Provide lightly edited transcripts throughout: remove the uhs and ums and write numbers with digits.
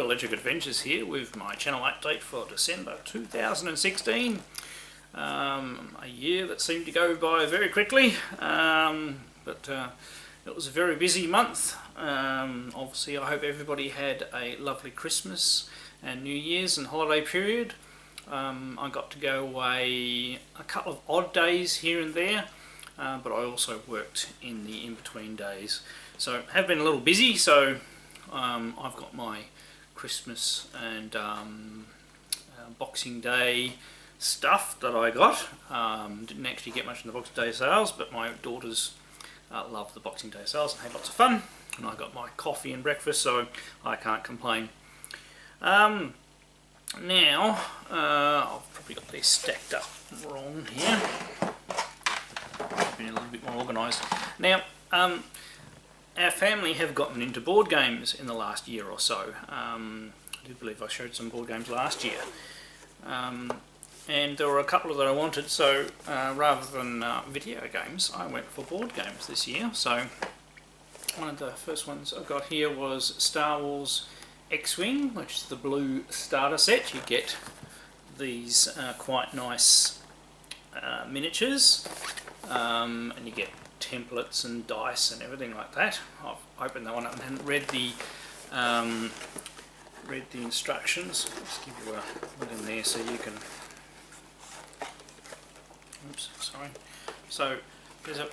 Electric Adventures here with my channel update for December 2016. A year that seemed to go by very quickly, but it was a very busy month. Obviously I hope everybody had a lovely Christmas and New Year's and holiday period. I got to go away a couple of odd days here and there, but I also worked in the in-between days. So have been a little busy, so I've got my Christmas and Boxing Day stuff that I got. Didn't actually get much in the Boxing Day sales, but my daughters love the Boxing Day sales and had lots of fun. And I got my coffee and breakfast, so I can't complain. Now, I've probably got these stacked up wrong here. Been a little bit more organised. Now, our family have gotten into board games in the last year or so. I do believe I showed some board games last year. And there were a couple that I wanted, so rather than video games, I went for board games this year. So one of the first ones I got here was Star Wars X-Wing, which is the blue starter set. You get these quite nice miniatures, and you get templates and dice and everything like that. I've opened that one up and hadn't read the instructions. Let's give you a look in there so you can. Oops, sorry. So there's a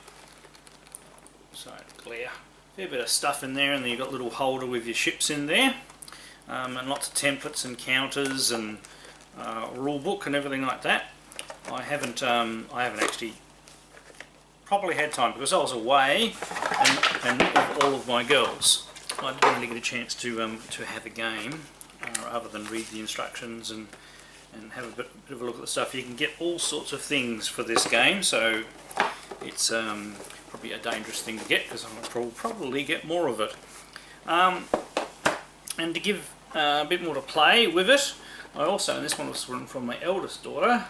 glare. Fair bit of stuff in there, and then you've got a little holder with your ships in there, and lots of templates and counters and rule book and everything like that. I haven't actually probably had time because I was away and with all of my girls. I didn't really get a chance to have a game other than read the instructions and have a bit of a look at the stuff. You can get all sorts of things for this game, so it's probably a dangerous thing to get because I'll probably get more of it. And to give a bit more to play with it, I also, and this one was from my eldest daughter,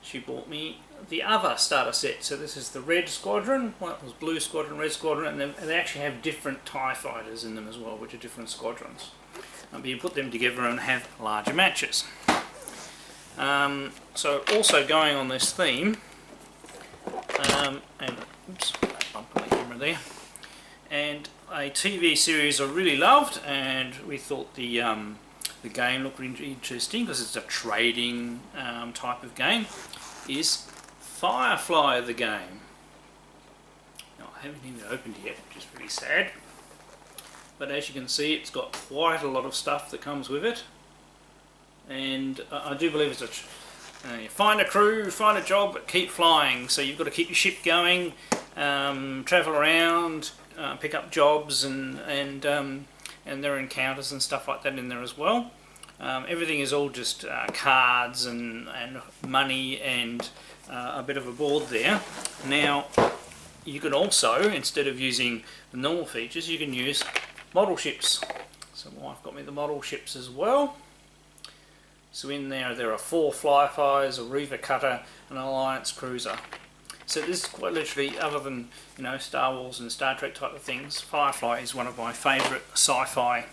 she bought me the other starter set. So this is the Red Squadron, well, it was Blue Squadron, Red Squadron, and they actually have different TIE fighters in them as well, which are different squadrons. But you put them together and have larger matches. So also going on this theme, and oops, bump on the camera there, and a TV series I really loved, and we thought the game looked interesting because it's a trading type of game, is Firefly the game. Now, I haven't even opened it yet, which is really sad, but as you can see it's got quite a lot of stuff that comes with it, and I do believe it's you find a crew, find a job, but keep flying. So you've got to keep your ship going, travel around, pick up jobs, and there are encounters and stuff like that in there as well. Everything is all just cards and money and a bit of a board there. Now you can also, instead of using the normal features, you can use model ships. So my wife got me the model ships as well. So in there are 4 Fireflies, a Reaver Cutter, an Alliance Cruiser. So this is quite literally, other than Star Wars and Star Trek type of things, Firefly is one of my favourite sci-fi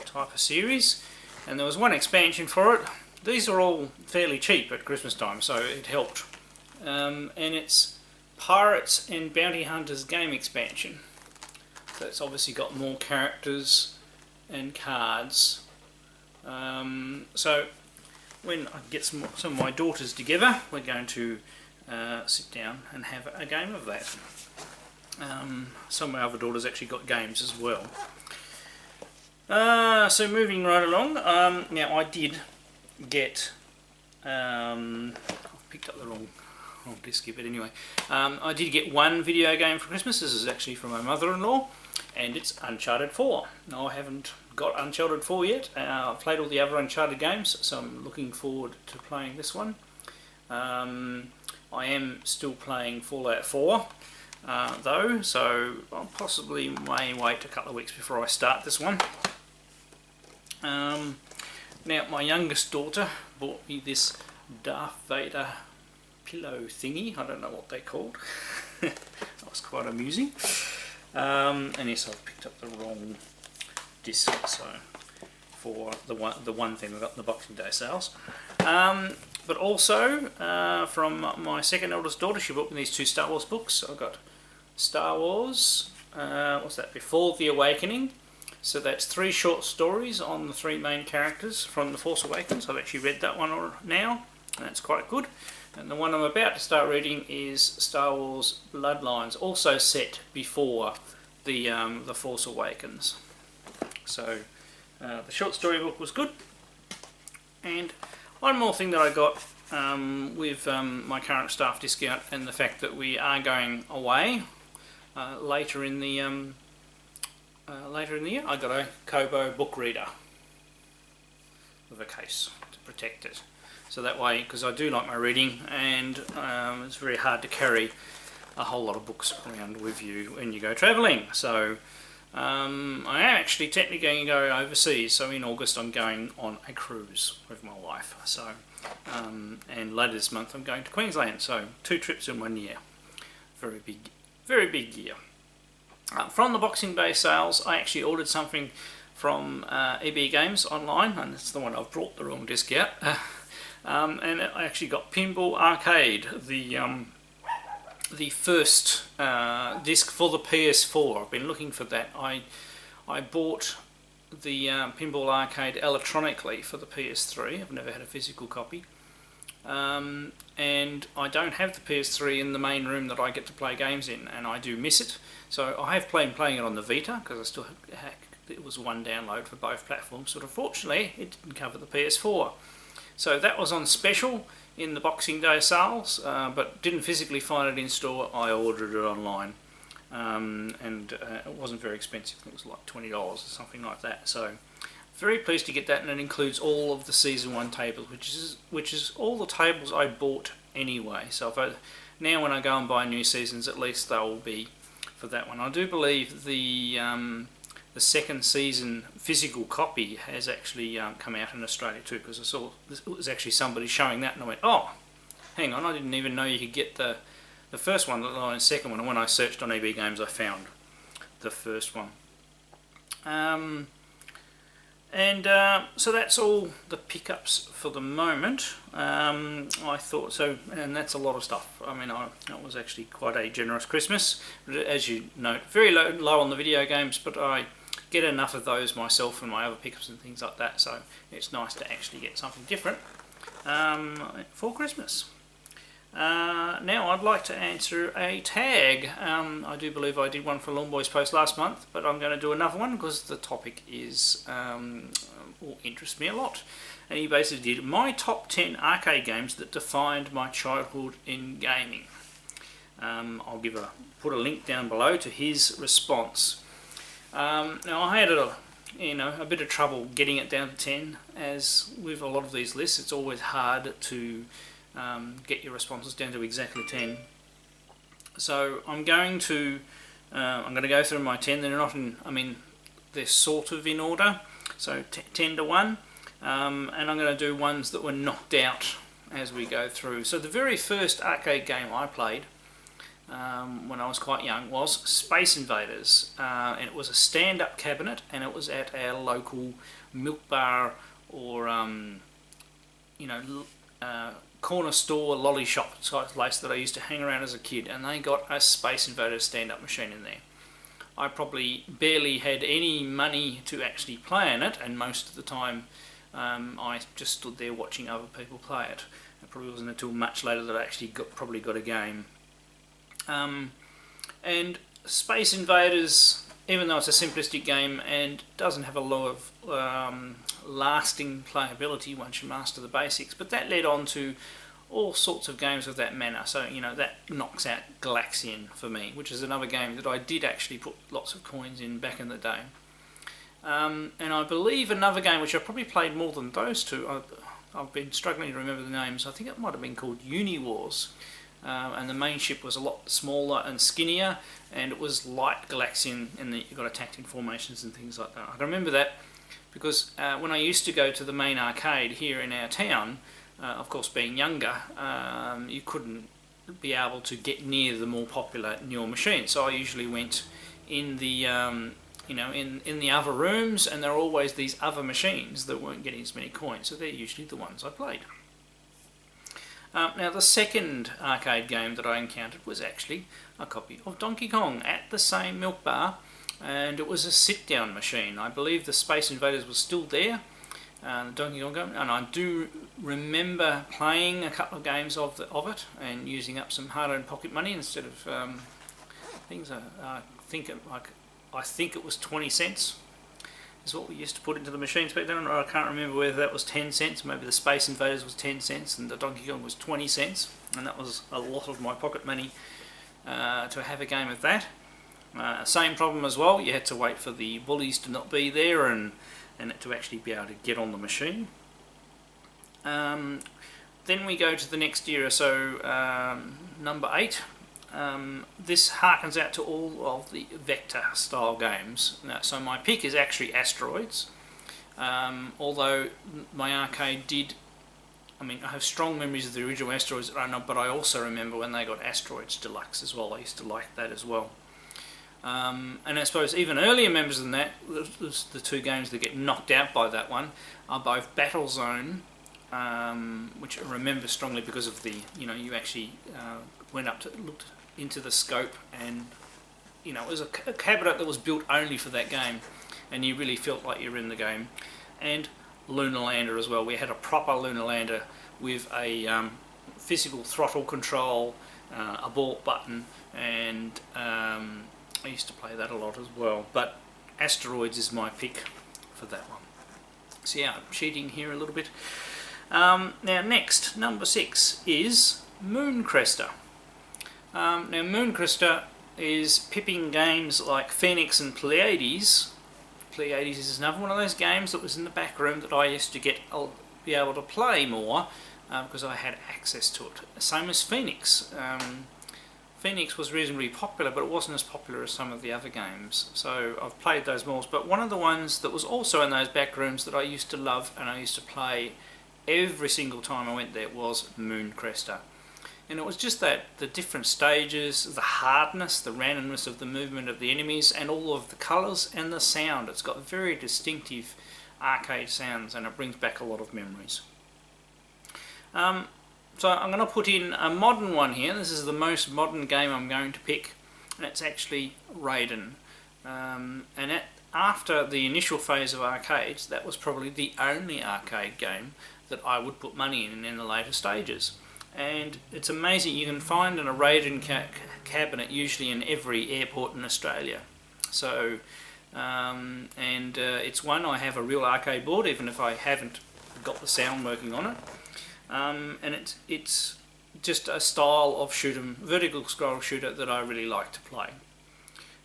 type of series. And there was one expansion for it. These are all fairly cheap at Christmas time, so it helped. And it's Pirates and Bounty Hunters game expansion. So it's obviously got more characters and cards. So when I get some of my daughters together, we're going to sit down and have a game of that. Some of my other daughters actually got games as well. So moving right along, now I did get, I've picked up the wrong disc here, but anyway, I did get one video game for Christmas. This is actually from my mother-in-law, and it's Uncharted 4. Now I haven't got Uncharted 4 yet. I've played all the other Uncharted games, so I'm looking forward to playing this one. I am still playing Fallout 4 though, so I possibly may wait a couple of weeks before I start this one. Now my youngest daughter bought me this Darth Vader pillow thingy. I don't know what they're called. That was quite amusing. And yes, I've picked up the wrong disc, so for the one thing I got in the Boxing Day sales. But also from my second eldest daughter, she bought me these 2 Star Wars books. I got Star Wars, what's that? Before the Awakening. So that's 3 short stories on the 3 main characters from The Force Awakens. I've actually read that one now, and that's quite good. And the one I'm about to start reading is Star Wars Bloodlines, also set before the Force Awakens. So the short story book was good. And one more thing that I got with my current staff discount, and the fact that we are going away later in the year, I got a Kobo book reader with a case to protect it. So that way, because I do like my reading, and it's very hard to carry a whole lot of books around with you when you go travelling. So I am actually technically going to go overseas. So in August I'm going on a cruise with my wife. So and later this month I'm going to Queensland. So 2 trips in 1 year. Very big year. From the Boxing Day sales, I actually ordered something from EB Games online, and it's the one I've brought the wrong disc out. And I actually got Pinball Arcade, the first disc for the PS4. I've been looking for that. I bought the Pinball Arcade electronically for the PS3. I've never had a physical copy. And I don't have the PS3 in the main room that I get to play games in, and I do miss it. So I have playing it on the Vita, because I still it was one download for both platforms, but unfortunately it didn't cover the PS4. So that was on special in the Boxing Day sales, but didn't physically find it in store. I ordered it online, and it wasn't very expensive. It was like $20 or something like that. So very pleased to get that, and it includes all of the Season 1 tables, which is all the tables I bought anyway. So now when I go and buy new seasons, at least they will be for that one. I do believe the second season physical copy has actually come out in Australia too, because I saw it was actually somebody showing that, and I went, oh, hang on, I didn't even know you could get the first one, let alone the second one. And when I searched on EB Games, I found the first one. So that's all the pickups for the moment. I thought so, and that's a lot of stuff. I mean, it was actually quite a generous Christmas. As you note, very low on the video games, but I get enough of those myself and my other pickups and things like that, so it's nice to actually get something different for Christmas. Now I'd like to answer a tag. I do believe I did one for Lawn Boys Post last month, but I'm going to do another one because the topic is interests me a lot. And he basically did my top 10 arcade games that defined my childhood in gaming. I'll put a link down below to his response. Now I had a bit of trouble getting it down to 10, as with a lot of these lists it's always hard to get your responses down to exactly 10. So I'm going to go through my 10. They're not in, they're sort of in order. So 10 to 1, and I'm going to do ones that were knocked out as we go through. So the very first arcade game I played when I was quite young was Space Invaders, and it was a stand-up cabinet, and it was at our local milk bar or corner store lolly shop type place that I used to hang around as a kid, and they got a Space Invaders stand-up machine in there. I probably barely had any money to actually play in it, and most of the time I just stood there watching other people play it. It probably wasn't until much later that I actually probably got a game. And Space Invaders, even though it's a simplistic game and doesn't have a lot of lasting playability once you master the basics, but that led on to all sorts of games of that manner. So that knocks out Galaxian for me, which is another game that I did actually put lots of coins in back in the day. And I believe another game which I probably played more than those two, I've been struggling to remember the names. I think it might have been called Uni-Wars. And the main ship was a lot smaller and skinnier, and it was light Galaxian, and you got attacking formations and things like that. I can remember that because when I used to go to the main arcade here in our town, of course being younger, you couldn't be able to get near the more popular newer machines. So I usually went in the you know, in the other rooms, and there are always these other machines that weren't getting as many coins, so they're usually the ones I played. Now the second arcade game that I encountered was actually a copy of Donkey Kong at the same milk bar, and it was a sit-down machine. I believe the Space Invaders was still there, the Donkey Kong game, and I do remember playing a couple of games of it and using up some hard-earned pocket money instead of things. I think it was 20 cents is what we used to put into the machines back then. I can't remember whether that was 10 cents. Maybe the Space Invaders was 10 cents and the Donkey Kong was 20 cents, and that was a lot of my pocket money to have a game of that. Same problem as well, you had to wait for the bullies to not be there and to actually be able to get on the machine. Then we go to the next era, so number 8. This harkens out to all of the vector style games. So my pick is actually Asteroids, although my arcade did, I have strong memories of the original Asteroids, but I also remember when they got Asteroids Deluxe as well. I used to like that as well. And I suppose even earlier members than that, the two games that get knocked out by that one are both Battlezone, which I remember strongly because of the, you actually went up to looked into the scope, and it was a cabinet that was built only for that game, and you really felt like you were in the game. And Lunar Lander as well. We had a proper Lunar Lander with a physical throttle control, abort button, and I used to play that a lot as well. But Asteroids is my pick for that one. So yeah, I'm cheating here a little bit. Now next, number 6 is Mooncrester. Now Mooncrester is pipping games like Phoenix and Pleiades. Pleiades is another one of those games that was in the back room that I used to be able to play more because I had access to it. Same as Phoenix. Phoenix was reasonably popular, but it wasn't as popular as some of the other games. So I've played those more. But one of the ones that was also in those back rooms that I used to love and I used to play every single time I went there was Mooncrester. And it was just that, the different stages, the hardness, the randomness of the movement of the enemies, and all of the colours and the sound. It's got very distinctive arcade sounds, and it brings back a lot of memories. So I'm going to put in a modern one here. This is the most modern game I'm going to pick, and it's actually Raiden. After the initial phase of arcades, that was probably the only arcade game that I would put money in the later stages. And it's amazing, you can find a Raiden cabinet usually in every airport in Australia. So, it's one, I have a real arcade board, even if I haven't got the sound working on it. And it's just a style of vertical scroll shooter that I really like to play.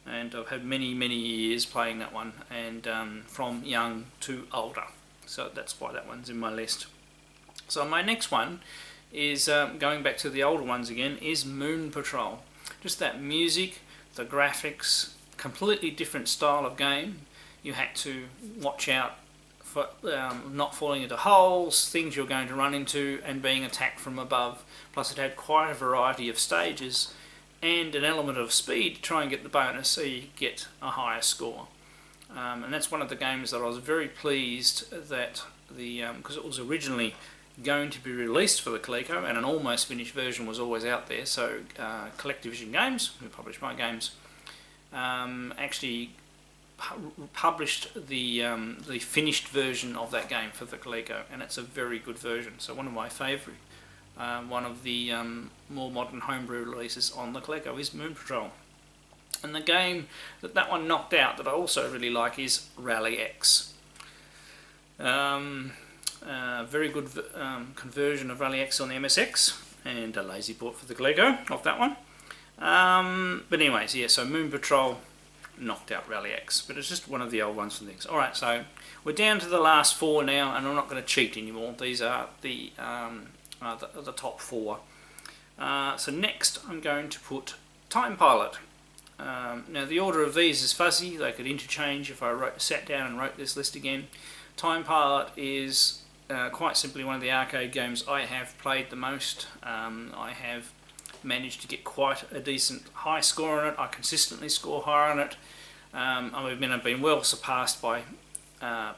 And I've had many years playing that one, and from young to older. So that's why that one's in my list. So my next one is, going back to the older ones again, is Moon Patrol. Just that music, the graphics, completely different style of game. You had to watch out for not falling into holes, things you're going to run into, and being attacked from above. Plus it had quite a variety of stages and an element of speed to try and get the bonus so you get a higher score. And that's one of the games that I was very pleased that because it was originally going to be released for the Coleco, and an almost finished version was always out there. So Collectivision Games, who published my games, actually published the finished version of that game for the Coleco, and it's a very good version. So one of my favourite, one of the more modern homebrew releases on the Coleco is Moon Patrol. And the game that one knocked out that I also really like is Rally X. Very good conversion of Rally X on the MSX, and a lazy port for the Coleco of that one. But anyways, yeah, so Moon Patrol knocked out Rally X, but it's just one of the old ones from things. Alright, so we're down to the last 4 now, and I'm not going to cheat anymore. These are the top 4. So next I'm going to put Time Pilot. Now the order of these is fuzzy. They could interchange if I sat down and wrote this list again. Time Pilot is quite simply one of the arcade games I have played the most. I have managed to get quite a decent high score on it. I consistently score higher on it. I've been well surpassed by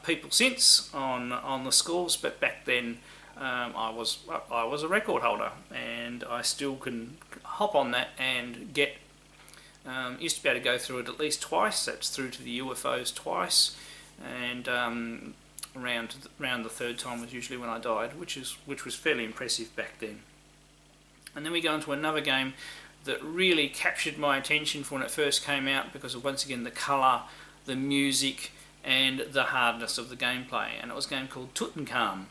people since on the scores, but back then I was a record holder, and I still can hop on that and get. Used to be able to go through it at least twice. That's through to the UFOs twice, and around the third time was usually when I died, which was fairly impressive back then. And then we go into another game that really captured my attention when it first came out, because of, once again, the colour, the music, and the hardness of the gameplay. And it was a game called Tutankhamun.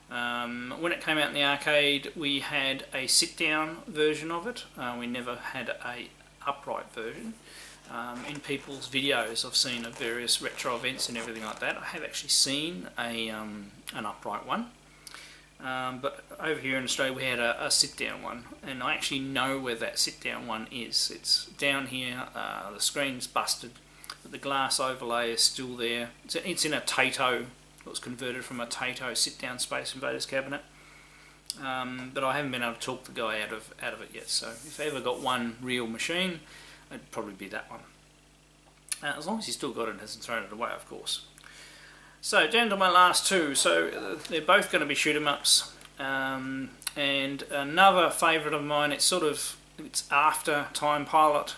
When it came out in the arcade, we had a sit-down version of it. We never had a upright version. In people's videos I've seen of various retro events and everything like that, I have actually seen an upright one. But over here in Australia we had a sit-down one, and I actually know where that sit-down one is. It's down here, the screen's busted, but the glass overlay is still there. It's in a Taito. It was converted from a Taito sit-down Space Invaders cabinet. But I haven't been able to talk the guy out of it yet, so if I ever got one real machine, it'd probably be that one. As long as he's still got it and hasn't thrown it away, of course. So down to my last two. So they're both going to be shoot 'em ups, and another favourite of mine. It's after Time Pilot.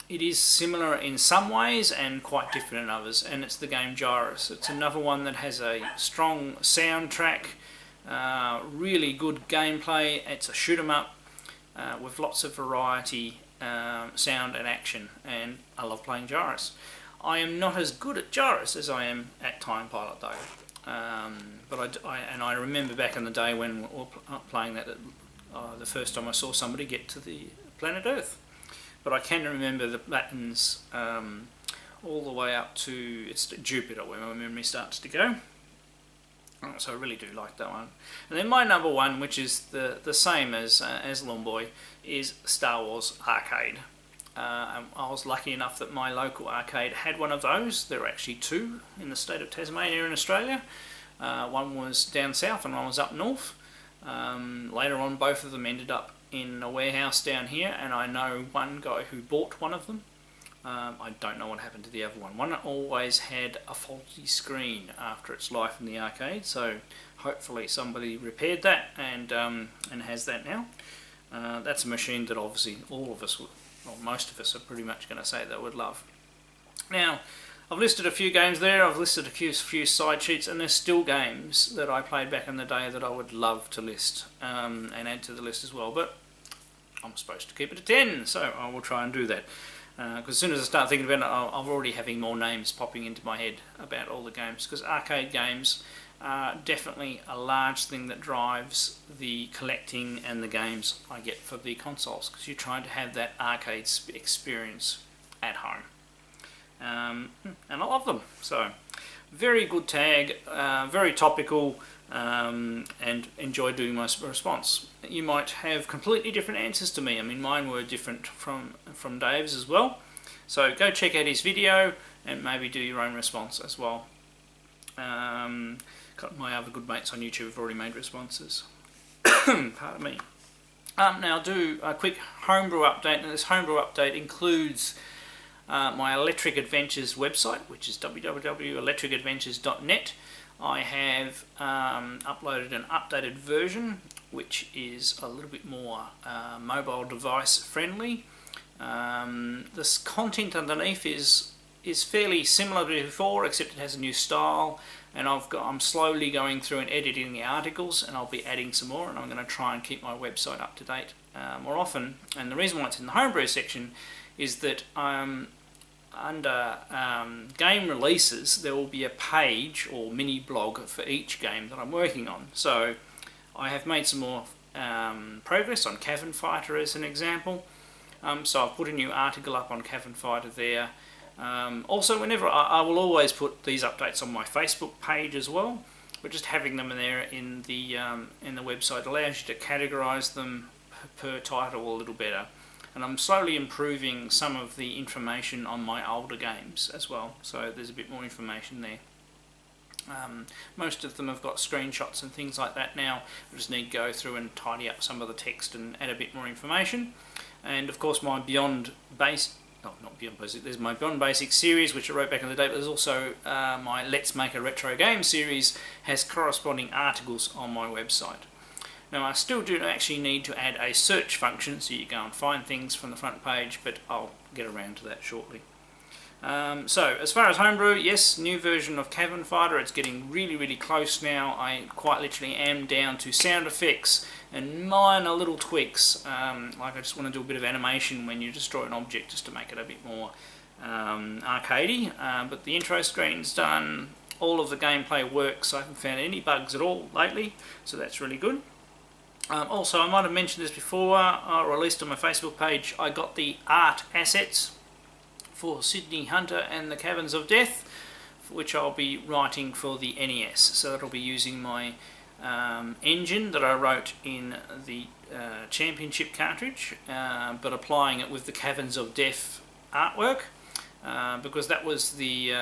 It is similar in some ways and quite different in others, and it's the game Gyrus. It's another one that has a strong soundtrack, really good gameplay. It's a shoot 'em up with lots of variety, sound and action, and I love playing Gyrus. I am not as good at Gyrus as I am at Time Pilot though, but I remember back in the day when we were playing that, the first time I saw somebody get to the planet Earth. But I can remember the buttons all the way up to Jupiter, where my memory starts to go. So I really do like that one. And then my number one, which is the same as Lawn Boy, is Star Wars Arcade. I was lucky enough that my local arcade had one of those. There are actually two in the state of Tasmania in Australia. One was down south and one was up north. Later on, both of them ended up in a warehouse down here, and I know one guy who bought one of them. I don't know what happened to the other one. One always had a faulty screen after its life in the arcade, so hopefully somebody repaired that and has that now. That's a machine that obviously all of us, most of us, are pretty much going to say they would love. Now, I've listed a few games there, I've listed a few side sheets, and there's still games that I played back in the day that I would love to list and add to the list as well, but I'm supposed to keep it at 10, so I will try and do that. Because as soon as I start thinking about it, I'm already having more names popping into my head about all the games, because arcade games are definitely a large thing that drives the collecting and the games I get for the consoles, because you're trying to have that arcade experience at home. And I love them. So, very good tag, very topical, and enjoy doing my response. You might have completely different answers to me. I mean, mine were different from Dave's as well. So go check out his video and maybe do your own response as well. Got my other good mates on YouTube have already made responses. Pardon me. Now I'll do a quick homebrew update, and this homebrew update includes my Electric Adventures website, which is www.electricadventures.net. I have uploaded an updated version, which is a little bit more mobile device friendly. This content underneath is fairly similar to before, except it has a new style, and I'm slowly going through and editing the articles, and I'll be adding some more, and I'm going to try and keep my website up to date more often. And the reason why it's in the homebrew section is that under game releases, there will be a page or mini blog for each game that I'm working on. So I have made some more progress on Cavern Fighter as an example. So I've put a new article up on Cavern Fighter there. Also, whenever I will always put these updates on my Facebook page as well, but just having them in there in the website allows you to categorise them per title a little better. And I'm slowly improving some of the information on my older games as well, so there's a bit more information there. Most of them have got screenshots and things like that now. I just need to go through and tidy up some of the text and add a bit more information. And of course my Beyond base not Beyond Basic, there's my Beyond Basic series, which I wrote back in the day, but there's also my Let's Make a Retro Game series, has corresponding articles on my website. Now, I still do actually need to add a search function, so you go and find things from the front page, but I'll get around to that shortly. So, as far as homebrew, yes, new version of Cavern Fighter. It's getting really close now. I quite literally am down to sound effects and minor little tweaks. Like I just want to do a bit of animation when you destroy an object, just to make it a bit more arcadey. But the intro screen's done. All of the gameplay works. I haven't found any bugs at all lately, so that's really good. Also, I might have mentioned this before, I released on my Facebook page, I got the art assets for Sydney Hunter and the Caverns of Death, which I'll be writing for the NES. So that'll be using my engine that I wrote in the Championship cartridge, but applying it with the Caverns of Death artwork, because that was the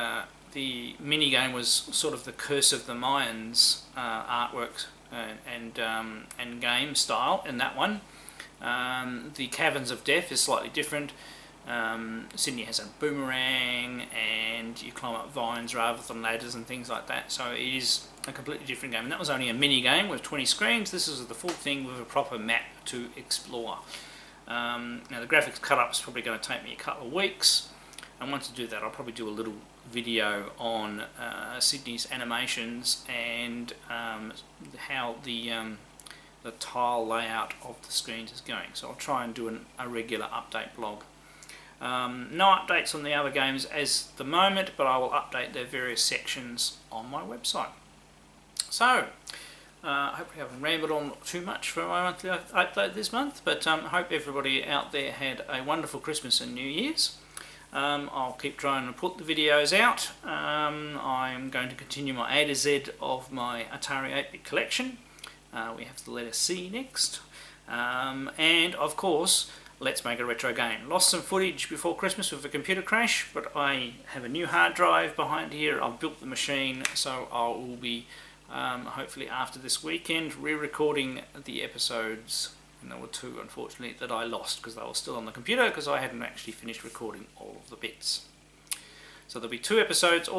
mini-game was sort of the Curse of the Mayans artwork and game style in that one. The Caverns of Death is slightly different. Sydney has a boomerang and you climb up vines rather than ladders and things like that, so it is a completely different game, and that was only a mini game with 20 screens. This is the full thing with a proper map to explore. Now the graphics cut-up is probably going to take me a couple of weeks, and once I do that I'll probably do a little video on Sydney's animations and how the tile layout of the screens is going. So I'll try and do a regular update blog. No updates on the other games as the moment, but I will update their various sections on my website. So, hopefully I haven't rambled on too much for my monthly update this month, but I hope everybody out there had a wonderful Christmas and New Year's. I'll keep trying to put the videos out. I'm going to continue my A to Z of my Atari 8-bit collection. We have the letter C next. And of course, Let's Make a Retro Game. Lost some footage before Christmas with a computer crash, but I have a new hard drive behind here. I've built the machine, so I will be hopefully after this weekend re-recording the episodes. And there were two, unfortunately, that I lost because they were still on the computer because I hadn't actually finished recording all of the bits. So there'll be 2 episodes.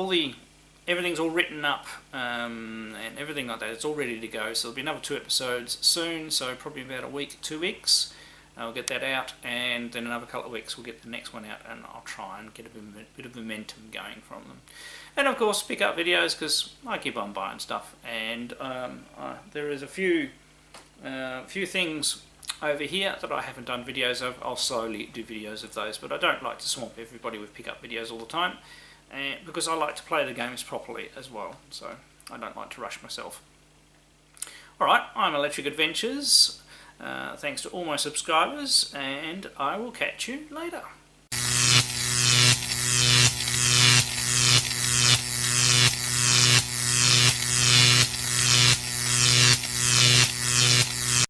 Everything's all written up and everything like that. It's all ready to go. So there'll be another 2 episodes soon. So probably about a week, 2 weeks. I'll get that out, and then another couple of weeks we'll get the next one out, and I'll try and get a bit of momentum going from them. And of course, pick up videos because I keep on buying stuff, and there is a few things over here that I haven't done videos of. I'll slowly do videos of those, but I don't like to swamp everybody with pick up videos all the time, because I like to play the games properly as well, so I don't like to rush myself. Alright, I'm Electric Adventures. Thanks to all my subscribers, and I will catch you later.